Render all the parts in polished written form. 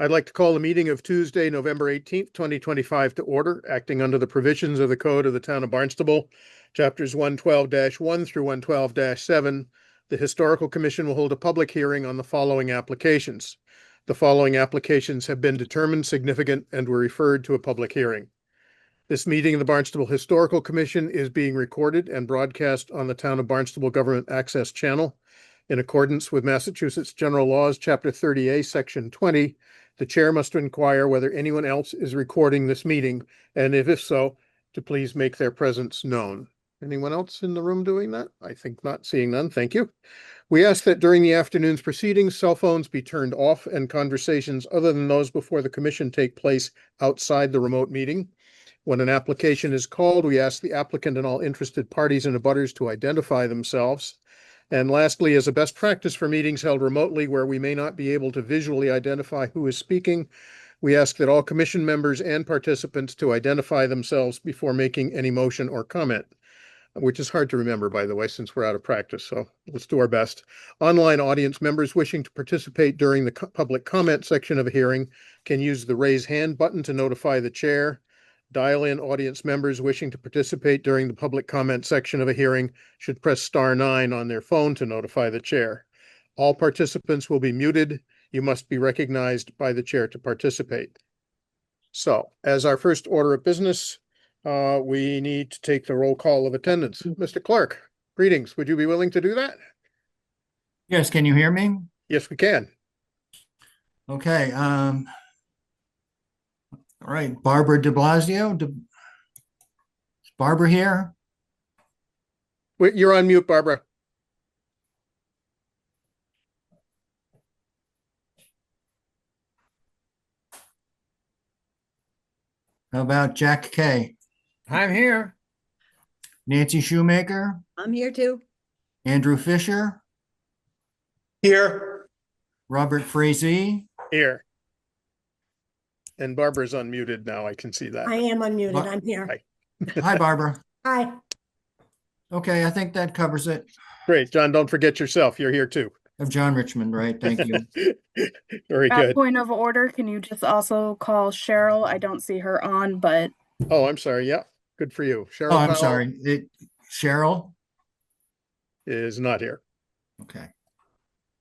I'd like to call the meeting of Tuesday, November 18th, 2025 to order, acting under the provisions of the Code of the Town of Barnstable, Chapters 112-1 through 112-7. The Historical Commission will hold a public hearing on the following applications. The following applications have been determined significant and were referred to a public hearing. This meeting of the Barnstable Historical Commission is being recorded and broadcast on the Town of Barnstable Government Access Channel. In accordance with Massachusetts General Laws, Chapter 30A, Section 20, the chair must inquire whether anyone else is recording this meeting, and if so, to please make their presence known. Anyone else in the room doing that? I think not. Seeing none. Thank you. We ask that during the afternoon's proceedings, cell phones be turned off and conversations other than those before the commission take place outside the remote meeting. When an application is called, we ask the applicant and all interested parties and abutters to identify themselves. And lastly, as a best practice for meetings held remotely where we may not be able to visually identify who is speaking, we ask that all commission members and participants to identify themselves before making any motion or comment, which is hard to remember, by the way, since we're out of practice. So let's do our best. Online audience members wishing to participate during the public comment section of a hearing can use the raise hand button to notify the chair. Dial-in audience members wishing to participate during the public comment section of a hearing should press *9 on their phone to notify the chair. All participants will be muted. You must be recognized by the chair to participate. So, as our first order of business, we need to take the roll call of attendance. Mr. Clerk, greetings. Would you be willing to do that? Yes, can you hear me? Yes, we can. Okay. All right, Barbara de Blasio. Is Barbara here? Wait, you're on mute, Barbara. How about Jack Kay? I'm here. Nancy Shoemaker? I'm here too. Andrew Fisher? Here. Robert Frazee? Here. And Barbara's unmuted now. I can see that. I am unmuted. I'm here. Hi. Hi, Barbara. Hi. Okay, I think that covers it. Great. John, don't forget yourself. You're here too. Of John Richmond, right? Thank you. Very At good. point of order, can you just also call Cheryl? I don't see her on, but Oh, I'm sorry. Yeah, good for you. Cheryl Oh, I'm Powell sorry. Cheryl? is not here. Okay.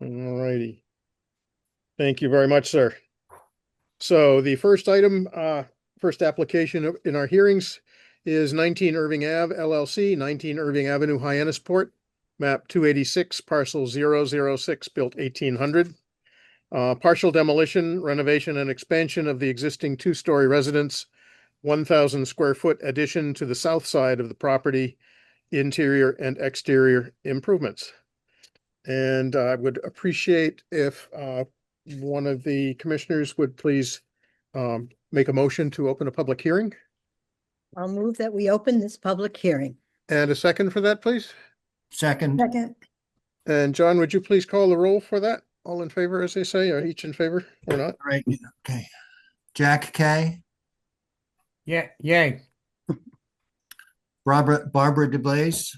All righty. Thank you very much, sir. So the first item, first application in our hearings is 19 Irving Ave LLC, 19 Irving Avenue, Hyannisport, map 286, parcel 006, built 1800. Partial demolition, renovation, and expansion of the existing two-story residence, 1,000 square foot addition to the south side of the property, interior and exterior improvements. And I would appreciate if one of the commissioners would please make a motion to open a public hearing. I'll move that we open this public hearing. And a second for that, please. Second. Second. And John, would you please call the roll for that? All in favor, as they say, or each in favor or not? All right. Okay. Jack Kay? Yeah, yay. Barbara DeBlaze?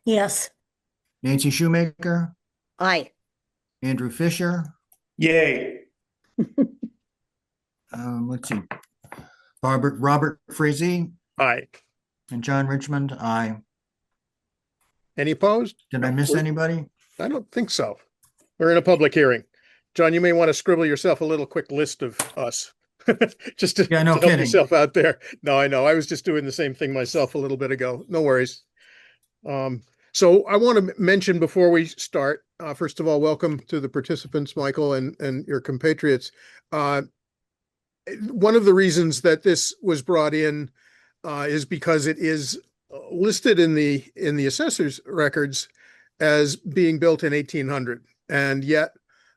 Yes. Nancy Shoemaker? Aye. Andrew Fisher? Yay. Let's see. Robert Frazee Aye. and John Richmond. Aye. Any opposed? Did I miss anybody? I don't think so. We're in a public hearing. John, you may want to scribble yourself a little quick list of us. Just to, Yeah, no to help kidding. yourself out there. No, I know. I was just doing the same thing myself a little bit ago. No worries. So I want to mention before we start, first of all, welcome to the participants, Michael, and your compatriots. One of the reasons that this was brought in is because it is listed in the assessor's records as being built in 1800, and yet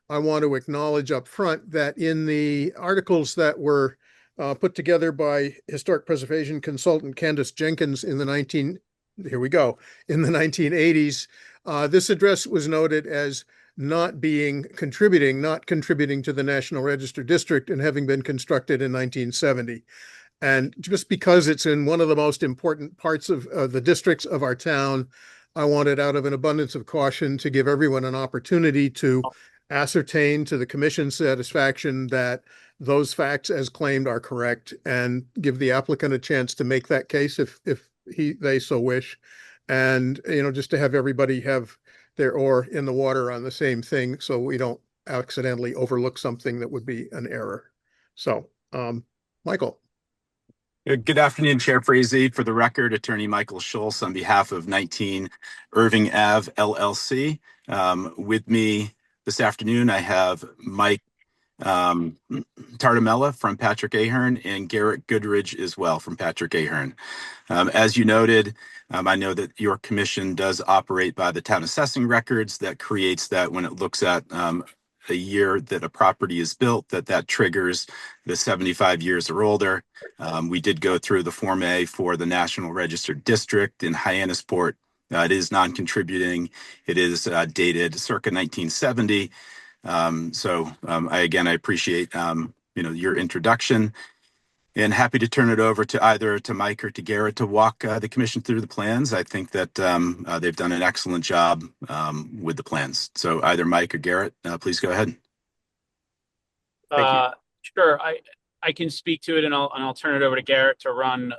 I want to acknowledge up front that in the articles that were put together by historic preservation consultant Candace Jenkins in the 1980s, this address was noted as not contributing to the National Register District and having been constructed in 1970. And just because it's in one of the most important parts of the districts of our town, I wanted, out of an abundance of caution, to give everyone an opportunity to ascertain to the commission's satisfaction that those facts as claimed are correct, and give the applicant a chance to make that case if they so wish. And, just to have everybody have their oar in the water on the same thing, so we don't accidentally overlook something that would be an error. So, Michael. Good afternoon, Chair Frazee. For the record, Attorney Michael Schultz on behalf of 19 Irving Ave LLC. With me this afternoon, I have Mike Tardamella from Patrick Ahern and Garrett Goodridge as well from Patrick Ahern. As you noted, I know that your commission does operate by the town assessing records. That creates that when it looks at a year that a property is built, that triggers the 75 years or older. We did go through the Form A for the National Registered District in Hyannisport. It is non-contributing. It is dated circa 1970. I appreciate your introduction, and happy to turn it over to either to Mike or to Garrett to walk the commission through the plans. I think that they've done an excellent job with the plans. So either Mike or Garrett, please go ahead. Sure, I can speak to it, and I'll turn it over to Garrett to run.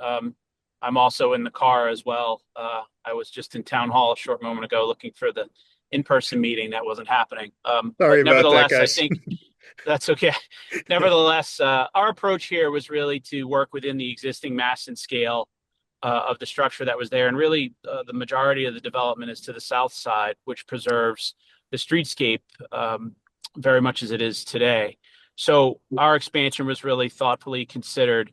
I'm also in the car as well. I was just in town hall a short moment ago looking for the in-person meeting that wasn't happening. Sorry about that, I guys. think that's okay. Nevertheless, our approach here was really to work within the existing mass and scale of the structure that was there. And really, the majority of the development is to the south side, which preserves the streetscape very much as it is today. So our expansion was really thoughtfully considered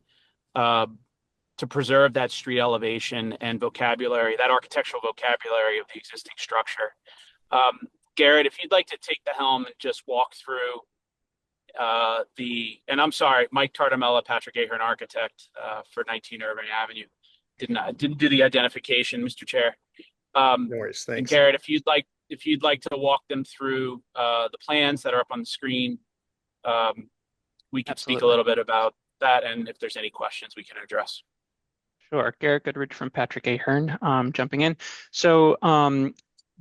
to preserve that street elevation and vocabulary, that architectural vocabulary of the existing structure. Garrett, if you'd like to take the helm and just walk through and I'm sorry, Mike Tardamella, Patrick Ahern architect for 19 Irving Avenue. Didn't do the identification, Mr. Chair. No worries, And thanks. Garrett, if you'd like to walk them through the plans that are up on the screen, we can speak a little bit about that, and if there's any questions we can address. Sure. Garrett Goodridge from Patrick Ahern, jumping in. So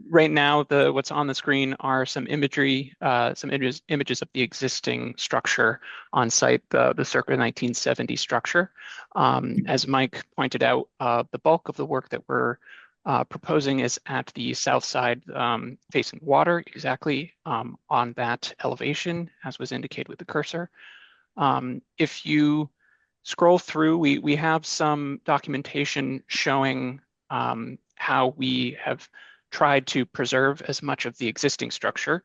right now, what's on the screen are some imagery, some images of the existing structure on site, the circa 1970 structure. As Mike pointed out, the bulk of the work that we're proposing is at the south side facing water, exactly on that elevation, as was indicated with the cursor. If you scroll through, we have some documentation showing how we have tried to preserve as much of the existing structure,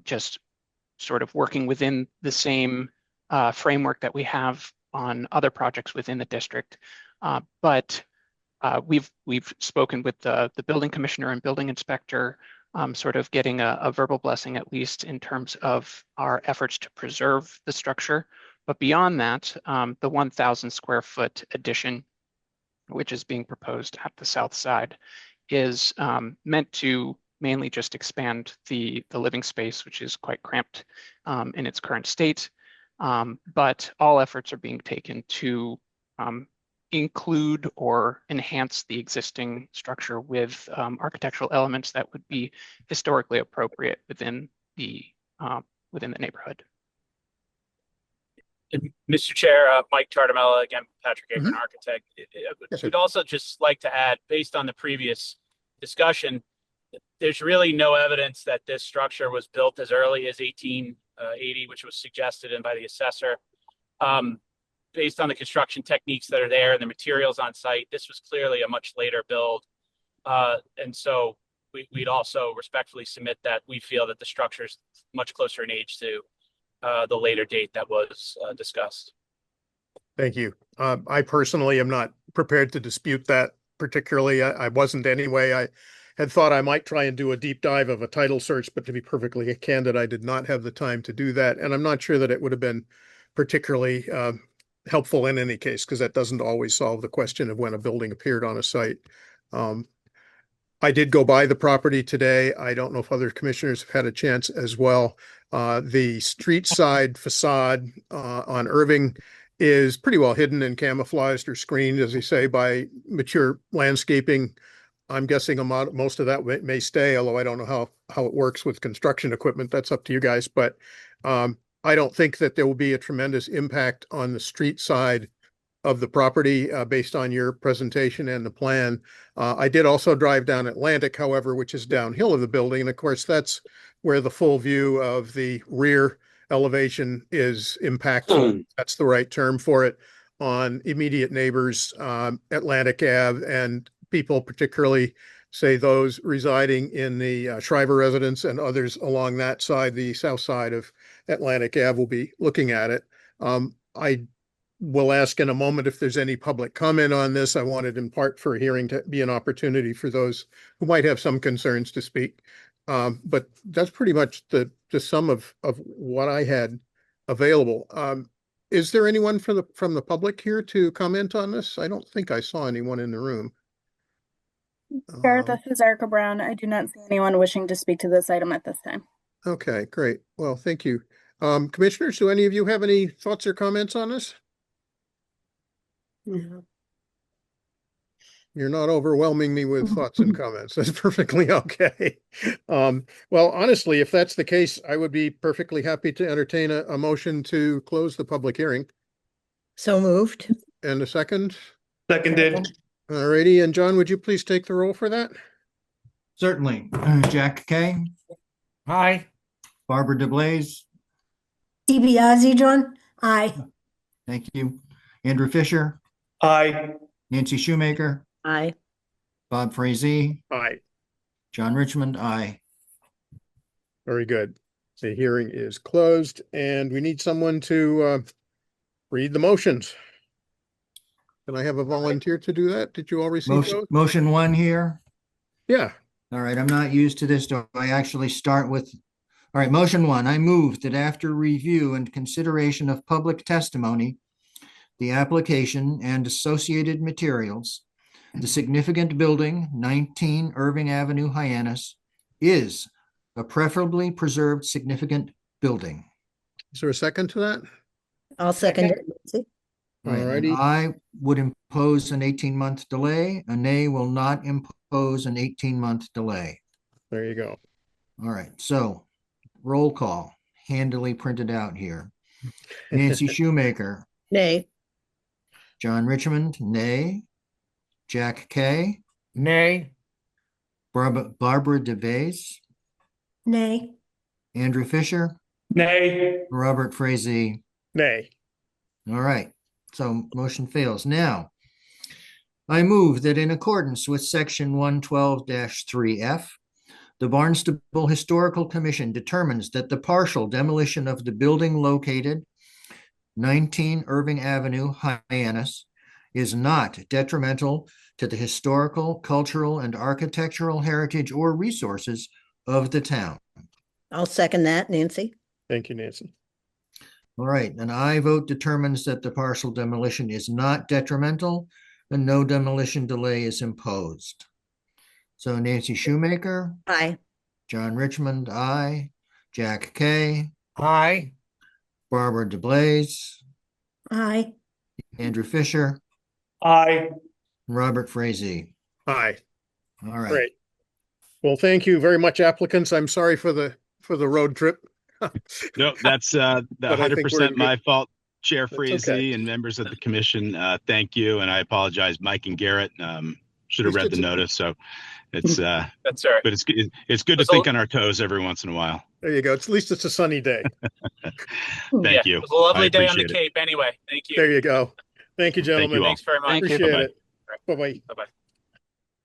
just sort of working within the same framework that we have on other projects within the district. But we've spoken with the building commissioner and building inspector, sort of getting a verbal blessing, at least in terms of our efforts to preserve the structure. But beyond that, the 1,000 square foot addition, which is being proposed at the south side, is meant to mainly just expand the living space, which is quite cramped in its current state. But all efforts are being taken to include or enhance the existing structure with architectural elements that would be historically appropriate within the neighborhood. Mr. Chair, Mike Tardamella, again, Patrick Ahern architect. Yes, We'd also just like to add, based on the previous discussion, there's really no evidence that this structure was built as early as 1880, which was suggested by the assessor. Based on the construction techniques that are there and the materials on site, this was clearly a much later build. And so we'd also respectfully submit that we feel that the structure is much closer in age to the later date that was discussed. Thank you. I personally am not prepared to dispute that particularly. I wasn't anyway. I had thought I might try and do a deep dive of a title search, but to be perfectly candid, I did not have the time to do that. And I'm not sure that it would have been particularly helpful in any case, because that doesn't always solve the question of when a building appeared on a site. I did go by the property today. I don't know if other commissioners have had a chance as well. The street side facade on Irving is pretty well hidden and camouflaged or screened, as they say, by mature landscaping I'm guessing most of that may stay, although I don't know how it works with construction equipment. That's up to you guys. But I don't think that there will be a tremendous impact on the street side of the property based on your presentation and the plan. I did also drive down Atlantic, however, which is downhill of the building. And of course, that's where the full view of the rear elevation is impactful. That's the right term for it, on immediate neighbors, Atlantic Ave, and people, particularly say those residing in the Shriver residence and others along that side, the south side of Atlantic Ave, will be looking at it. I will ask in a moment if there's any public comment on this. I wanted in part for a hearing to be an opportunity for those who might have some concerns to speak. But that's pretty much the sum of what I had available. Is there anyone from the public here to comment on this? I don't think I saw anyone in the room. Chair, this is Erica Brown. I do not see anyone wishing to speak to this item at this time. Okay, great. Well, thank you. Commissioners, do any of you have any thoughts or comments on this? No. You're not overwhelming me with thoughts and comments. That's perfectly okay. Well, honestly, if that's the case, I would be perfectly happy to entertain a motion to close the public hearing. So moved. And a second? Seconded. All righty. And John, would you please take the roll for that? Certainly. Jack Kay, Aye. Barbara DeBlaze, DiBiase, John? Aye. thank you. Andrew Fisher, Aye. Nancy Shoemaker, Aye. Bob Frazee, Aye. John Richmond, aye. Very good. The hearing is closed and we need someone to read the motions. Can I have a volunteer to do that? Did you all receive those? Motion one here. Yeah. All right, I'm not used to this. Do I actually start with? All right, motion one, I move that after review and consideration of public testimony, the application and associated materials, the significant building, 19 Irving Avenue, Hyannis, is a preferably preserved significant building. Is there a second to that? I'll second it. Nancy. Right, and Alrighty. I would impose an 18-month delay. A nay will not impose an 18-month delay. There you go. All right, so roll call, handily printed out here. Nancy Shoemaker, Nay. John Richmond, nay. Jack Kay, Nay. Barbara DeBase, Nay. Andrew Fisher, Nay. Robert Frazee. Nay. All right, so motion fails. Now, I move that in accordance with section 112-3F, the Barnstable Historical Commission determines that the partial demolition of the building located 19 Irving Avenue, Hyannis, is not detrimental to the historical, cultural, and architectural heritage or resources of the town. I'll second that, Nancy. Thank you, Nancy. All right, an aye vote determines that the partial demolition is not detrimental and no demolition delay is imposed. So Nancy Shoemaker, Aye. John Richmond, aye. Jack Kay, Aye. Barbara DeBlaze, Aye. Andrew Fisher, Aye. Robert Frazee. Aye. All right. Great. Well, thank you very much, applicants. I'm sorry for the road trip. No, that's But I think we're 100% my good. fault, Chair That's Frazee okay. and members of the commission. Thank you, and I apologize, Mike and Garrett. Should have It's read good the to- notice. So it's That's all right. but it's good to That's think all- on our toes every once in a while. There you go. At least it's a sunny day. Thank you. It was a lovely I day on the appreciate it. Cape anyway. Thank you. There you go. Thank you, Thank you gentlemen. all. Thanks very much. Thank you. Appreciate Bye-bye. it. Bye-bye.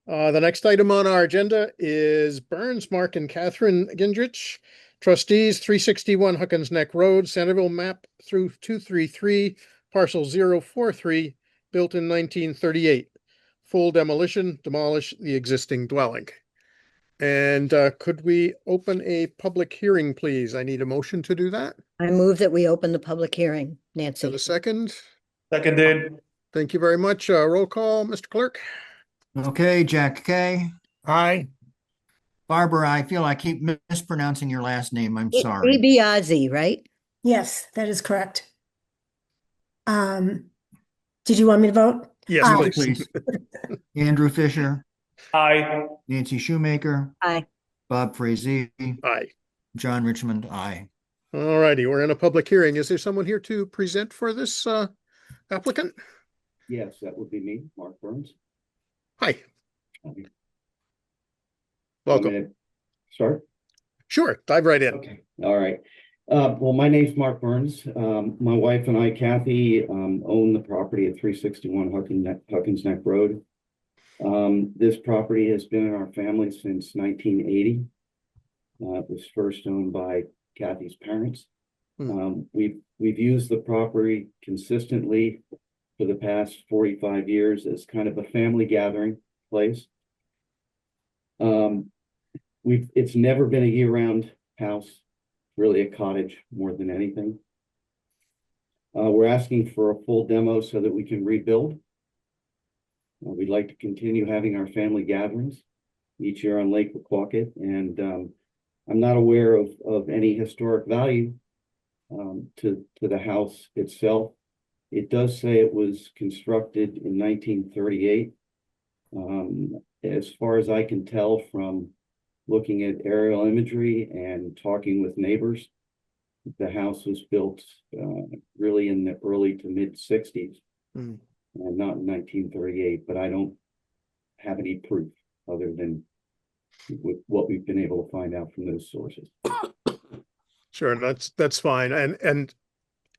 Bye-bye. The next item on our agenda is Burns, Mark, and Catherine Gendrich, trustees, 361 Huckins Neck Road, Centerville, map through 233, parcel 043, built in 1938. Full demolition, demolish the existing dwelling. And could we open a public hearing, please? I need a motion to do that. I move that we open the public hearing, Nancy. And a second. Seconded. Thank you very much. Roll call, Mr. Clerk. Okay, Jack Kay. Aye. Barbara, I feel I keep mispronouncing your last name. I'm sorry. DiBiase, right? Yes, that is correct. Did you want me to vote? Yes, Aye. please. Please. Andrew Fisher, Aye. Nancy Shoemaker, Aye. Bob Frazee, Aye. John Richmond, aye. All righty, we're in a public hearing. Is there someone here to present for this applicant? Yes, that would be me, Mark Burns. Hi, Okay. welcome. Want me to start? Sure, dive right in. Okay, all right. Well, my name's Mark Burns. My wife and I, Kathy, own the property at 361 Huckins Neck Road. This property has been in our family since 1980. It was first owned by Kathy's parents. We've used the property consistently for the past 45 years as kind of a family gathering place. It's never been a year-round house, really a cottage more than anything. We're asking for a full demo so that we can rebuild. We'd like to continue having our family gatherings each year on Lake Wequawket, and I'm not aware of any historic value to the house itself. It does say it was constructed in 1938. As far as I can tell from looking at aerial imagery and talking with neighbors, the house was built really in the early to mid 60s, and not in 1938, but I don't have any proof other than what we've been able to find out from those sources. Sure, that's fine. And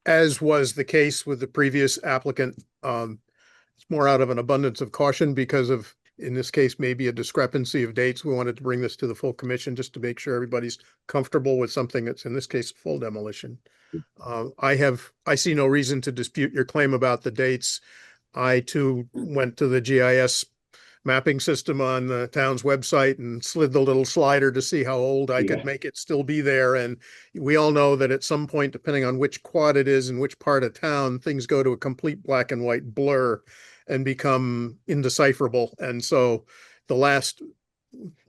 as was the case with the previous applicant, it's more out of an abundance of caution because of, in this case, maybe a discrepancy of dates. We wanted to bring this to the full commission just to make sure everybody's comfortable with something that's, in this case, full demolition. I see no reason to dispute your claim about the dates. I too went to the GIS mapping system on the town's website and slid the little slider to see how old I could make it still be there. And we all know that at some point, depending on which quad it is and which part of town, things go to a complete black and white blur and become indecipherable. And so the last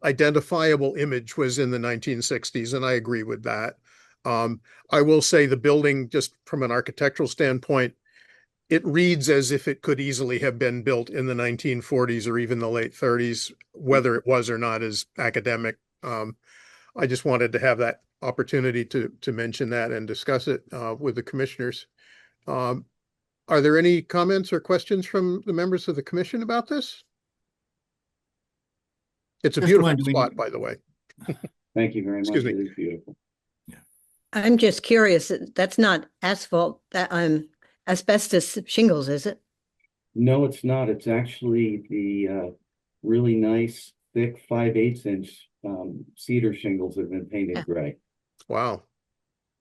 identifiable image was in the 1960s, and I agree with that. I will say the building, just from an architectural standpoint, it reads as if it could easily have been built in the 1940s or even the late 30s. Whether it was or not is academic. I just wanted to have that opportunity to mention that and discuss it with the commissioners. Are there any comments or questions from the members of the commission about this? It's a beautiful spot, by the way. Thank you very much. Excuse me. It is beautiful. I'm just curious, that's not asphalt, that asbestos shingles, is it? No, it's not. It's actually the really nice, thick 5/8 inch cedar shingles that have been painted gray. Wow.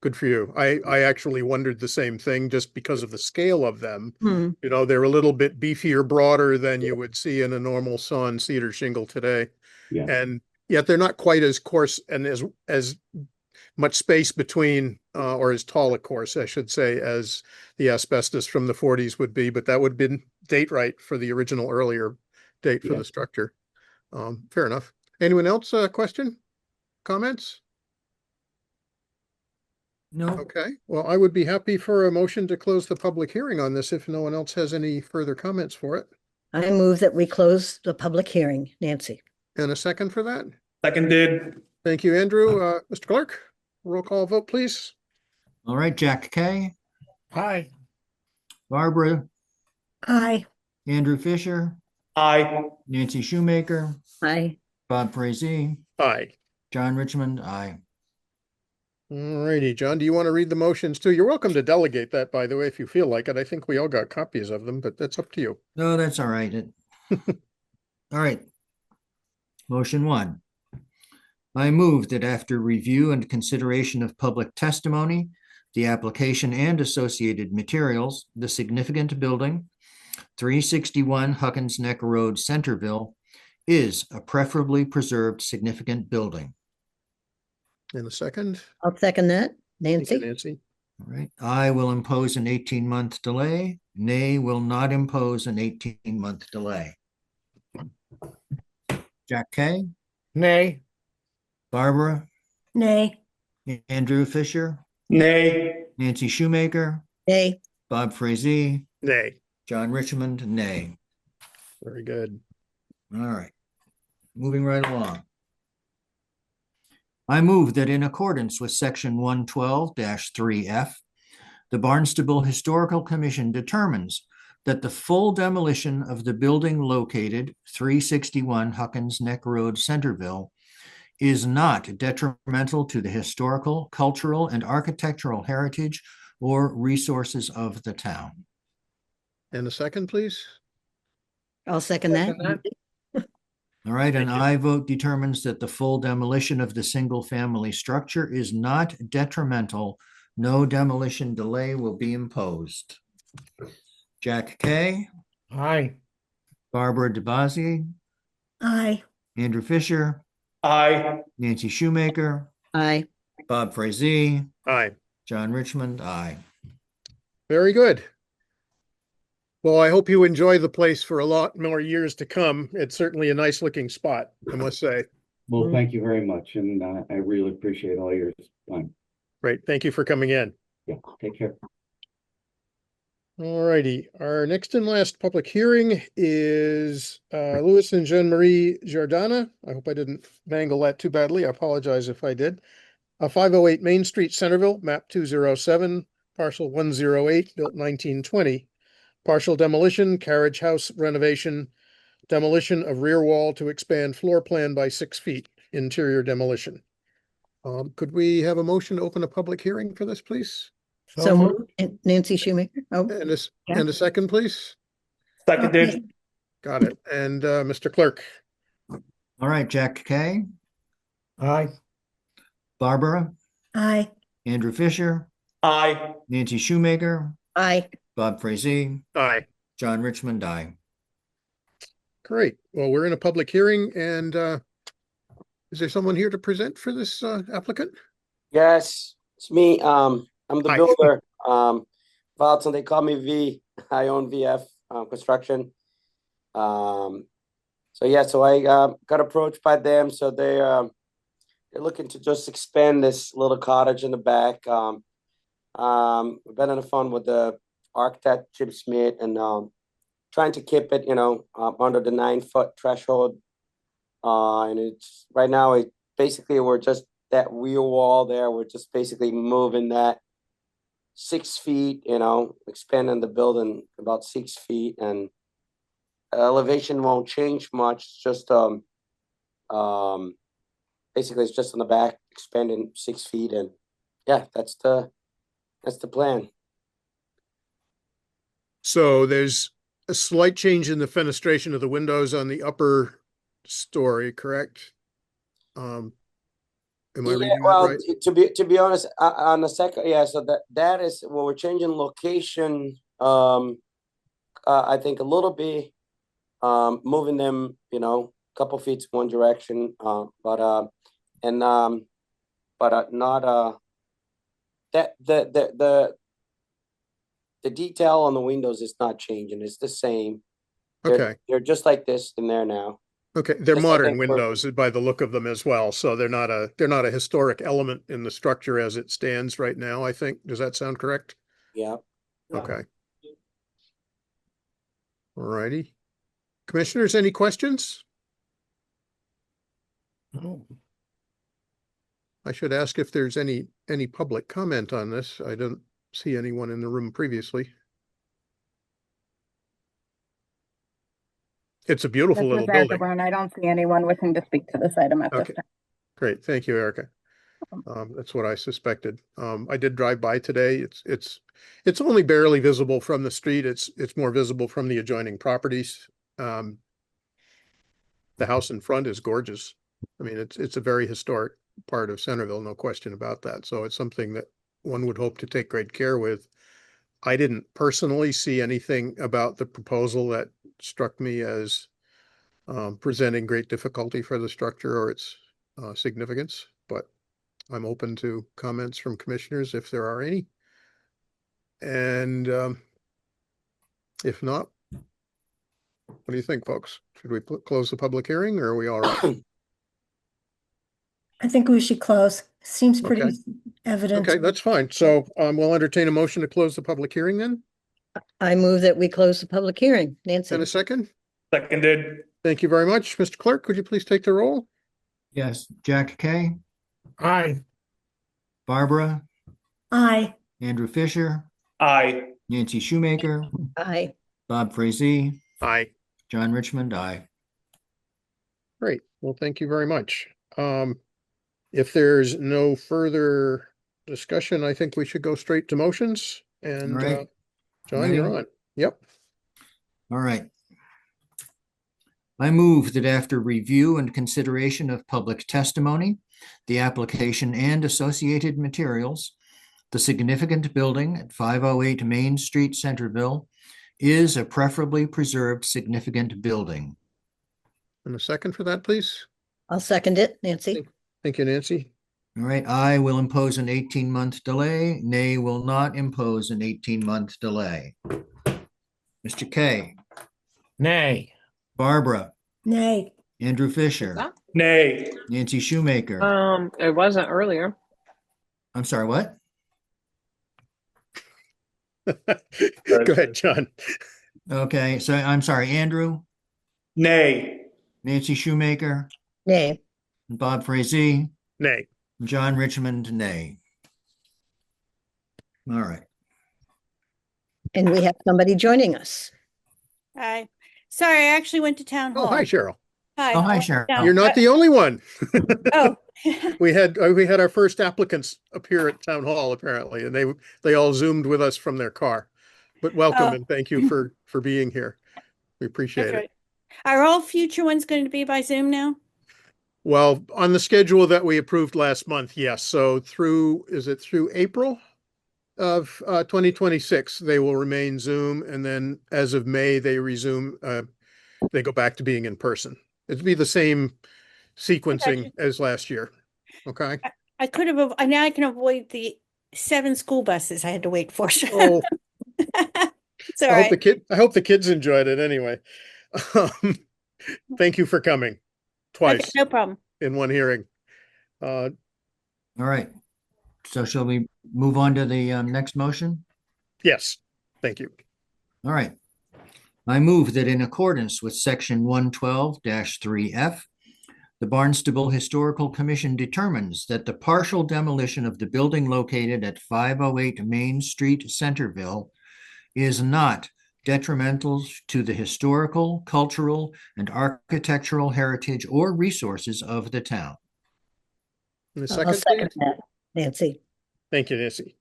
Good for you. I actually wondered the same thing just because of the scale of them. You know, they're a little bit beefier, broader than you would see in a normal sawn cedar shingle today. Yeah. And yet they're not quite as coarse and as much space between, or as tall a course, I should say, as the asbestos from the 40s would be, but that would have been date right for the original earlier date for the structure. Fair enough. Anyone else, question, comments? No. Okay, well, I would be happy for a motion to close the public hearing on this if no one else has any further comments for it. I move that we close the public hearing. Nancy. And a second for that? Seconded. Thank you, Andrew. Mr. Clerk, roll call vote, please. All right, Jack Kay, Aye. Barbara, Aye. Andrew Fisher, Aye. Nancy Shoemaker, Aye. Bob Frazee, Aye. John Richmond, aye. All righty, John, do you want to read the motions too? You're welcome to delegate that, by the way, if you feel like it. I think we all got copies of them, but that's up to you. No, that's all right. All right. Motion 1. I move that after review and consideration of public testimony, the application and associated materials, the significant building, 361 Huckins Neck Road, Centerville, is a preferably preserved significant building. In a second. I'll second that. Thank you, Nancy. Nancy. All right. I will impose an 18-month delay. Nay will not impose an 18-month delay. Jack Kay, Nay. Barbara, Nay. Andrew Fisher, Nay. Nancy Shoemaker, Nay. Bob Frazee, Nay. John Richmond, nay. Very good. All right. moving right along. I move that in accordance with section 112-3F, the Barnstable Historical Commission determines that the full demolition of the building located 361 Huckins Neck Road, Centerville, is not detrimental to the historical, cultural, and architectural heritage or resources of the town. And a second, please. I'll second that. All right, and Thank you. I vote determines that the full demolition of the single-family structure is not detrimental. No demolition delay will be imposed. Jack Kay, Aye. Barbara DeBasi, Aye. Andrew Fisher, Aye. Nancy Shoemaker, Aye. Bob Frazee, Aye. John Richmond, aye. Very good. Well, I hope you enjoy the place for a lot more years to come. It's certainly a nice looking spot, I must say. Well, thank you very much, and I really appreciate all your time. Great. Thank you for coming in. Yeah, take care. All righty. Our next and last public hearing is Louis and Jean Marie Giordana. I hope I didn't mangle that too badly. I apologize if I did. 508 Main Street, Centerville, map 207, parcel 108, built 1920. Partial demolition, carriage house renovation, demolition of rear wall to expand floor plan by 6 feet, interior demolition. Could we have a motion to open a public hearing for this, please? So moved. And Nancy Shoemaker. Oh, And a second, please? Seconded. Got it. And Mr. Clerk? All right, Jack Kay, Aye. Barbara, Aye. Andrew Fisher, Aye. Nancy Shoemaker, aye. Bob Frazee, Aye. John Richmond, aye. Great. Well, we're in a public hearing and is there someone here to present for this applicant? Yes, it's me. I'm the Hi. builder. Valton, they call me V. I own VF Construction. So I got approached by them. So they're looking to just expand this little cottage in the back. We've been on the phone with the architect Jim Smith and trying to keep it, under the 9-foot threshold. And it's right now, we're just that rear wall there. We're just basically moving that 6 feet, expanding the building about 6 feet, and elevation won't change much. It's just basically it's just on the back, expanding 6 feet, and yeah, that's the plan. So there's a slight change in the fenestration of the windows on the upper story, correct? Am I reading that well, right? to be honest, on the second, yeah. So that is we're changing location. I think a little bit, moving them, a couple feet one direction, but not that the detail on the windows is not changing. It's the same. Okay. They're just like this in there now. Okay, they're Just, I modern think we're- windows by the look of them as well, so they're not a historic element in the structure as it stands right now, I think. Does that sound correct? Yeah. Okay. All righty. Commissioners, any questions? I should ask if there's any public comment on this. I don't see anyone in the room previously. It's a beautiful This little is Erica building. Brown. I don't see anyone wishing to speak to this item at this Okay. time. Great, thank you, Erica. That's what I suspected. I did drive by today. It's only barely visible from the street. It's more visible from the adjoining properties. The house in front is gorgeous. I mean, it's a very historic part of Centerville, no question about that. So it's something that one would hope to take great care with. I didn't personally see anything about the proposal that struck me as presenting great difficulty for the structure or its significance, but I'm open to comments from commissioners if there are any. And if not, what do you think, folks? Should we close the public hearing or are we all right? I think we should close. Seems Okay. pretty evident. Okay, that's fine. So we'll entertain a motion to close the public hearing then. I move that we close the public hearing. Nancy. And a second? Seconded. Thank you very much. Mr. Clerk, could you please take the roll? Yes, Jack Kay, Aye. Barbara, Aye. Andrew Fisher, Aye. Nancy Shoemaker, Aye. Bob Frazee, Aye. John Richmond, aye. Great. Well, thank you very much. If there's no further discussion, I think we should go straight to motions. And All right. John, you're Ready? on. Yep. All right. I move that after review and consideration of public testimony, the application and associated materials, the significant building at 508 Main Street, Centerville, is a preferably preserved significant building. And a second for that, please. I'll second it, Nancy. Thank you, Nancy. All right, I will impose an 18-month delay. Nay will not impose an 18-month delay. Mr. Kay, Nay. Barbara, Nay. Andrew Fisher, Nay. Nancy Shoemaker. It wasn't earlier. I'm sorry, what? Go ahead, John. Okay, so I'm sorry, Andrew, Nay. Nancy Shoemaker, Nay. Bob Frazee, Nay. John Richmond, nay. All right. And we have somebody joining us. Hi. Sorry, I actually went to town hall. Oh, hi, Cheryl. Hi. Oh, hi, I Cheryl. went You're down- not the only one. Oh. We had our first applicants appear at town hall apparently, and they all zoomed with us from their car. But welcome Oh. and thank you for being here. We appreciate That's it. right. Are all future ones going to be by Zoom now? Well, on the schedule that we approved last month, yes. So through April of 2026, they will remain Zoom, and then as of May, they resume. They go back to being in person. It'd be the same sequencing as last year. Okay. I could have, now I can avoid the 7 school buses I had to wait for. Oh, It's all I hope right. I hope the kids enjoyed it anyway. Thank you for coming twice Okay, no problem. in one hearing. All right. So shall we move on to the next motion? Yes, thank you. All right. I move that in accordance with section 112-3F, the Barnstable Historical Commission determines that the partial demolition of the building located at 508 Main Street, Centerville, is not detrimental to the historical, cultural, and architectural heritage or resources of the town. In a I'll second, second please. that, Nancy. Thank you, Nancy.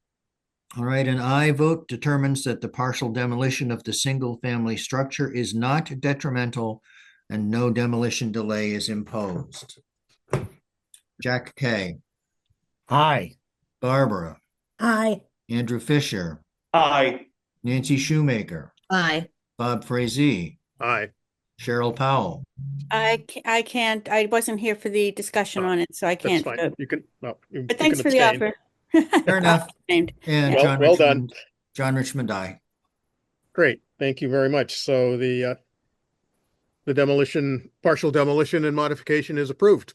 All right, an aye vote determines that the partial demolition of the single-family structure is not detrimental and no demolition delay is imposed. Jack Kay, Aye. Barbara, Aye. Andrew Fisher, Aye. Nancy Shoemaker, Aye. Bob Frazee, Aye. Cheryl Powell. I can't, I wasn't here for the discussion on it, so I That's can't fine. vote. You can, no, you But you thanks can for the abstain. offer. Fair enough. Named. And Well- well done. John Richmond, aye. Great, thank you very much. So the partial demolition and modification is approved.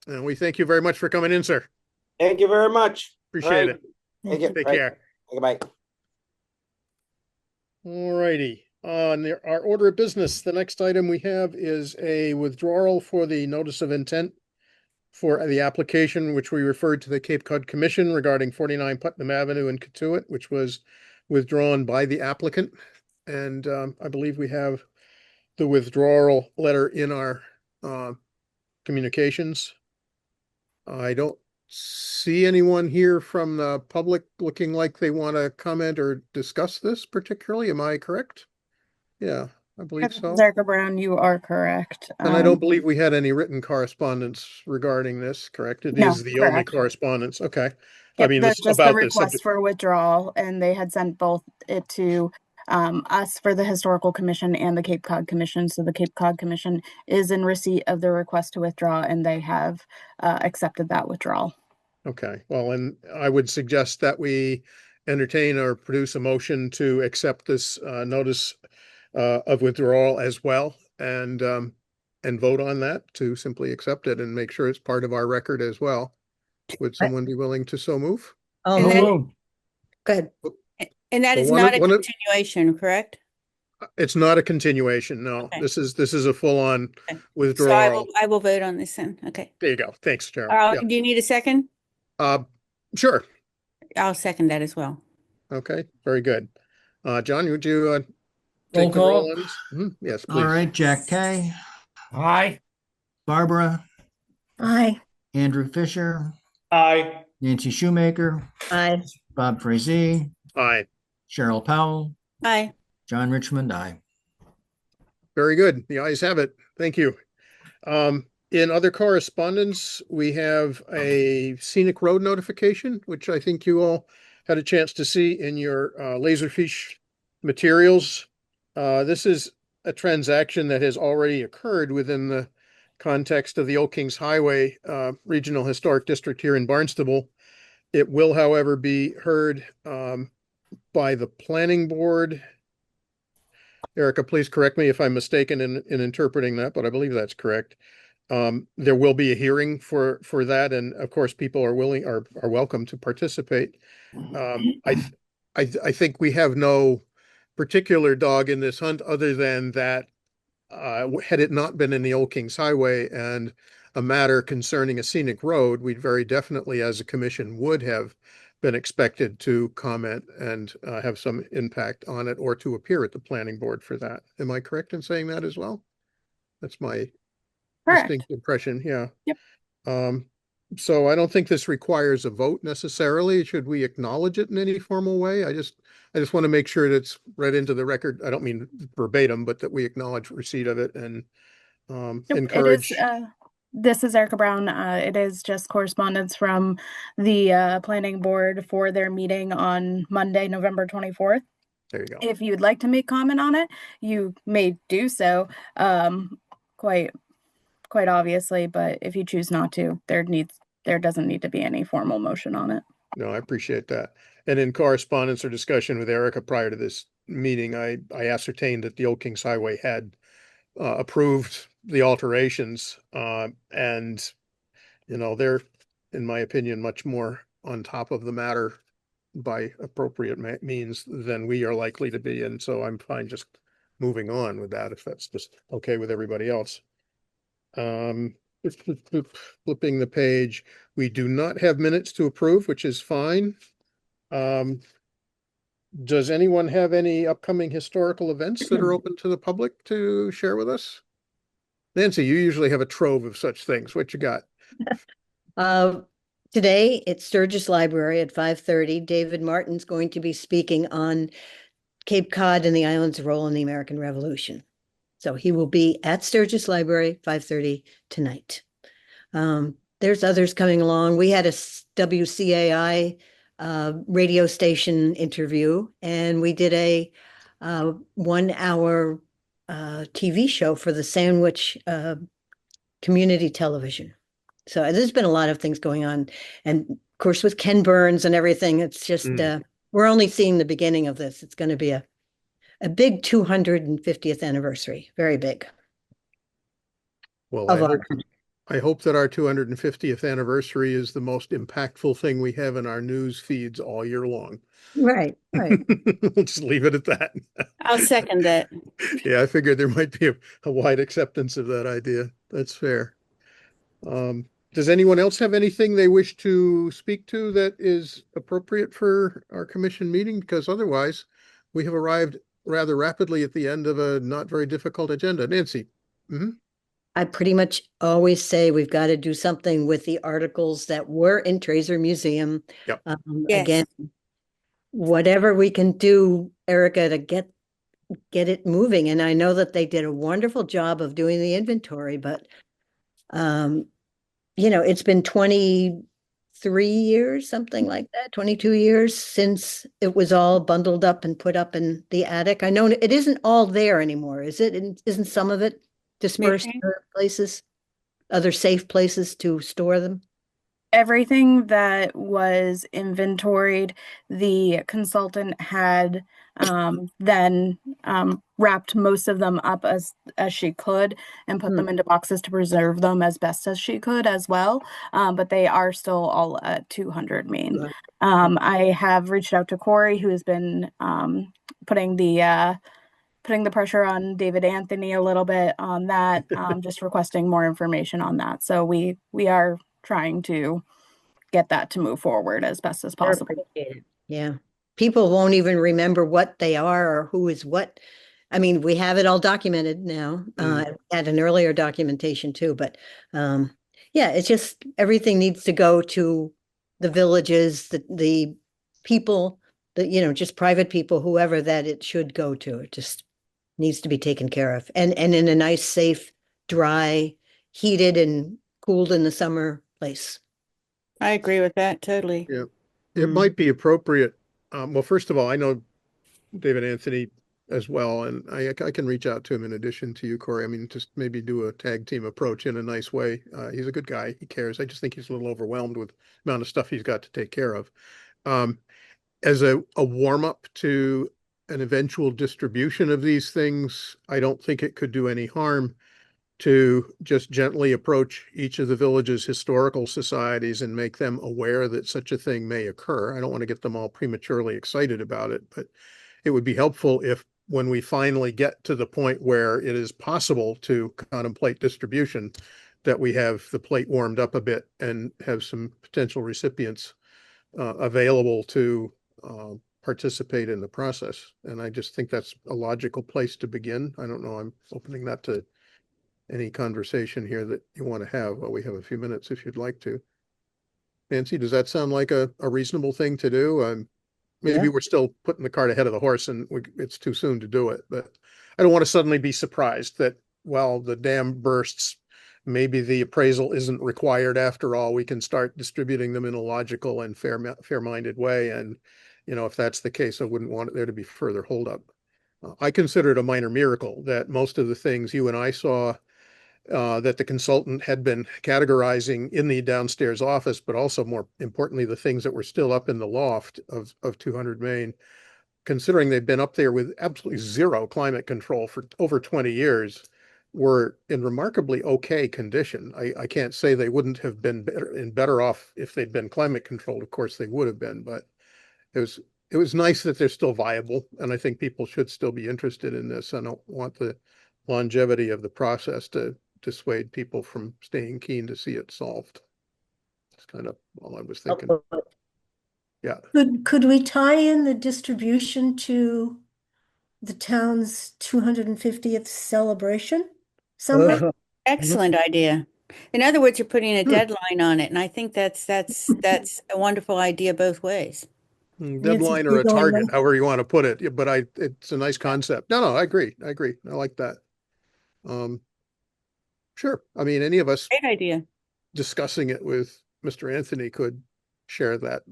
And we thank you very much for coming in, sir. Thank you very much. Appreciate All right. it. Thank you. Take Right. care. Goodbye. All righty. On our order of business, the next item we have is a withdrawal for the notice of intent for the application, which we referred to the Cape Cod Commission regarding 49 Putnam Avenue in Katuitt, which was withdrawn by the applicant. And I believe we have the withdrawal letter in our communications. I don't see anyone here from the public looking like they want to comment or discuss this particularly. Am I correct? Yeah, I believe so. Zarka Brown, you are correct. And I don't believe we had any written correspondence regarding this, correct? It No, is the only correct. correspondence. Okay. I Yep, mean, that's this just the about this request subject. for withdrawal, and they had sent both it to us for the Historical Commission and the Cape Cod Commission. So the Cape Cod Commission is in receipt of the request to withdraw, and they have accepted that withdrawal. Okay, well, and I would suggest that we entertain or produce a motion to accept this notice of withdrawal as well, and vote on that to simply accept it and make sure it's part of our record as well. Would someone be willing to so move? Oh, And that- Hello. good. And that Well, is one not of- a one of- continuation, correct? It's not a continuation, no. Okay. This is a full-on Okay. So withdrawal. I will vote on this then. Okay. There you go. Thanks, Cheryl. Yeah. Do you need a second? Sure. I'll second that as well. Okay, very good. John, would you Roll take the roll call. on this? Yes, All please. right, Jack Kay, Aye. Barbara, Aye. Andrew Fisher, Aye. Nancy Shoemaker, Aye. Bob Frazee, Aye. Cheryl Powell, Aye. John Richmond, aye. Very good. The ayes have it. Thank you. In other correspondence, we have a scenic road notification, which I think you all had a chance to see in your Laserfish materials. This is a transaction that has already occurred within the context of the Old Kings Highway Regional Historic District here in Barnstable. It will, however, be heard by the planning board. Erica, please correct me if I'm mistaken in interpreting that, but I believe that's correct. There will be a hearing for that, and of course, people are welcome to participate. I think we have no particular dog in this hunt other than that had it not been in the Old Kings Highway and a matter concerning a scenic road, we very definitely, as a commission, would have been expected to comment and have some impact on it or to appear at the planning board for that. Am I correct in saying that as well? That's my Correct. distinct impression, yeah. Yep. So I don't think this requires a vote necessarily. Should we acknowledge it in any formal way? I just want to make sure that it's read into the record. I don't mean verbatim, but that we acknowledge receipt of it and encourage. This is Erica Brown. It is just correspondence from the planning board for their meeting on Monday, November 24th. There you go. If you'd like to make comment on it, you may do so. Quite obviously, but if you choose not to, there doesn't need to be any formal motion on it. No, I appreciate that. And in correspondence or discussion with Erica prior to this meeting, I ascertained that the Old Kings Highway had approved the alterations, and they're, in my opinion, much more on top of the matter by appropriate means than we are likely to be, and so I'm fine just moving on with that if that's just okay with everybody else. Flipping the page, we do not have minutes to approve, which is fine. Does anyone have any upcoming historical events that are open to the public to share with us? Nancy, you usually have a trove of such things. What you got? Today at Sturgis Library at 5:30, David Martin's going to be speaking on Cape Cod and the island's role in the American Revolution. So he will be at Sturgis Library, 5:30 tonight. There's others coming along. We had a WCAI radio station interview, and we did a 1 hour TV show for the Sandwich Community Television. So there's been a lot of things going on. And of course, with Ken Burns and everything, it's just, we're only seeing the beginning of this. It's going to be a big 250th anniversary, very big. Well, Of I hope that our 250th anniversary is the most impactful thing we have in our news feeds all year long. Right. We'll just leave it at that. I'll second that. Yeah, I figured there might be a wide acceptance of that idea. That's fair. Does anyone else have anything they wish to speak to that is appropriate for our commission meeting? Because otherwise, we have arrived rather rapidly at the end of a not very difficult agenda. Nancy? I pretty much always say we've got to do something with the articles that were in Trazer Museum. Yep. Yes. Again, whatever we can do, Erica, to get it moving. And I know that they did a wonderful job of doing the inventory, but it's been 23 years, something like that, 22 years since it was all bundled up and put up in the attic. I know it isn't all there anymore, is it? And isn't some of it dispersed to other places, other safe places to store them? Everything that was inventoried, the consultant had then wrapped most of them up as she could and put them into boxes to preserve them as best as she could as well. But they are still all at 200 Main. I have reached out to Corey, who has been putting putting the pressure on David Anthony a little bit on that, just requesting more information on that. So we are trying to get that to move forward as best as They're possible. appreciated. Yeah. People won't even remember what they are or who is what. I mean, we have it all documented now. Had an earlier documentation too, but yeah, it's just everything needs to go to the villages, the people, just private people, whoever that it should go to. It just needs to be taken care of. And in a nice, safe, dry, heated and cooled in the summer place. I agree with that totally. Yeah, it might be appropriate. Well, first of all, I know David Anthony as well, and I can reach out to him in addition to you, Corey. I mean, just maybe do a tag team approach in a nice way. He's a good guy. He cares. I just think he's a little overwhelmed with the amount of stuff he's got to take care of. As a warm up to an eventual distribution of these things, I don't think it could do any harm to just gently approach each of the village's historical societies and make them aware that such a thing may occur. I don't want to get them all prematurely excited about it, but it would be helpful if when we finally get to the point where it is possible to contemplate distribution, that we have the plate warmed up a bit and have some potential recipients available to participate in the process. And I just think that's a logical place to begin. I don't know, I'm opening that to any conversation here that you want to have. Well, we have a few minutes if you'd like to. Nancy, does that sound like a reasonable thing to do? Maybe Yeah. we're still putting the cart ahead of the horse and it's too soon to do it, but I don't want to suddenly be surprised that while the dam bursts, maybe the appraisal isn't required after all. We can start distributing them in a logical and fair-minded way. And, if that's the case, I wouldn't want there to be further holdup. I consider it a minor miracle that most of the things you and I saw that the consultant had been categorizing in the downstairs office, but also more importantly, the things that were still up in the loft of 200 Main, considering they've been up there with absolutely zero climate control for over 20 years, were in remarkably okay condition. I can't say they wouldn't have been better off if they'd been climate controlled. Of course, they would have been, but it was nice that they're still viable, and I think people should still be interested in this. I don't want the longevity of the process to dissuade people from staying keen to see it solved. That's kind of all I was thinking. Yeah. Could we tie in the distribution to the town's 250th celebration somehow? Oh, Excellent idea. In other words, you're putting a deadline on it, and I think that's a wonderful idea both ways. Deadline or a target, however you want to put it. Yeah, but it's a nice concept. No, I agree. I like that. Sure. I mean, any of us Great idea. discussing it with Mr. Anthony could share that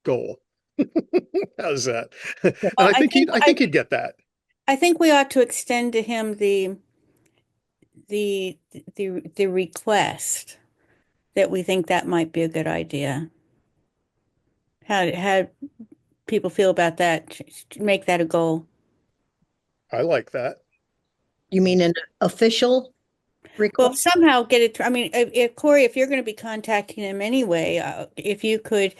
goal. How's that? And Well, I think he'd get that. I think we ought to extend to him the request that we think that might be a good idea. How people feel about that? Make that a goal. I like that. you mean an official Well, request? somehow get it. I mean, if Corey, if you're going to be contacting him anyway, if you could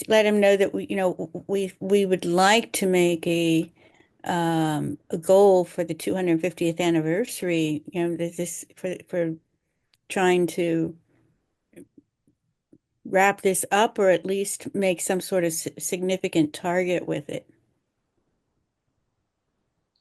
let him know that we would like to make a goal for the 250th anniversary. This for trying to wrap this up, or at least make some sort of significant target with it.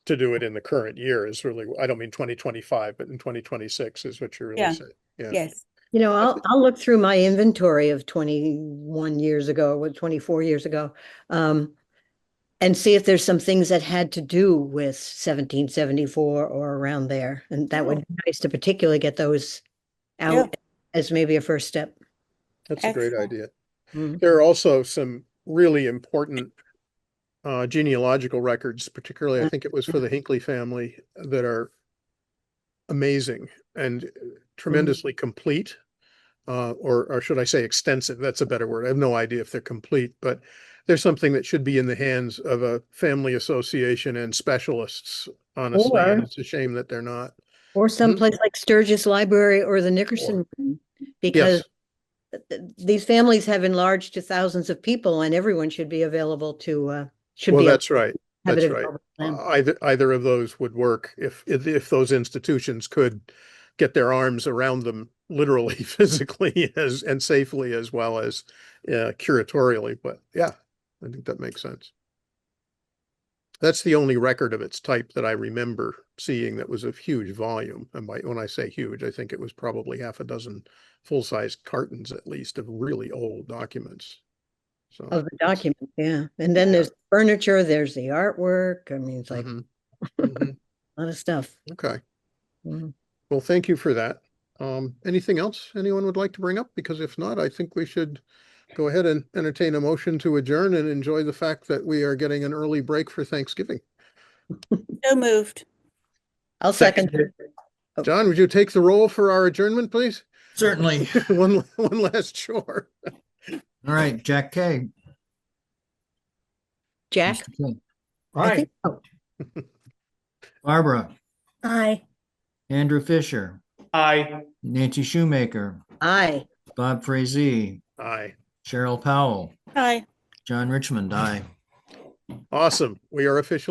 To do it in the current year is really, I don't mean 2025, but in 2026 is what you're really saying. Yeah. Yes. I'll look through my inventory of 21 years ago, or 24 years ago, and see if there's some things that had to do with 1774 or around there. And that would be nice to particularly get those out as maybe a first step. That's a great Excellent. idea. Mhm. There are also some really important genealogical records, particularly I think it was for the Hinckley family, that are amazing and tremendously complete, or should I say extensive? That's a better word. I have no idea if they're complete, but there's something that should be in the hands of a family association and specialists, honestly, and Or- it's a shame that they're not. Or someplace like Sturgis Library or the Nickerson Room, because these families have enlarged to thousands of people and everyone should be available to, Well, that's right. Have it That's right. available to them. Either of those would work if those institutions could get their arms around them literally, physically, and safely, as well as curatorially. But yeah, I think that makes sense. That's the only record of its type that I remember seeing that was of huge volume. And when I say huge, I think it was probably half a dozen full-size cartons at least of really old documents. So Of the document, yeah. And then there's furniture, there's the artwork. I mean, it's like Mhm. a Mhm. lot of stuff. Okay. Mhm. Well, thank you for that. Anything else anyone would like to bring up? Because if not, I think we should go ahead and entertain a motion to adjourn and enjoy the fact that we are getting an early break for Thanksgiving. So moved. I'll second. Oh. John, would you take the roll for our adjournment, please? Certainly. One last chore. All right, Jack K. Jack? Mr. King. I think so. Barbara, Aye. Andrew Fisher, Aye. Nancy Shoemaker, Aye. Bob Frazee, Aye. Cheryl Powell, Hi. John Richmond, aye. Awesome. We are officially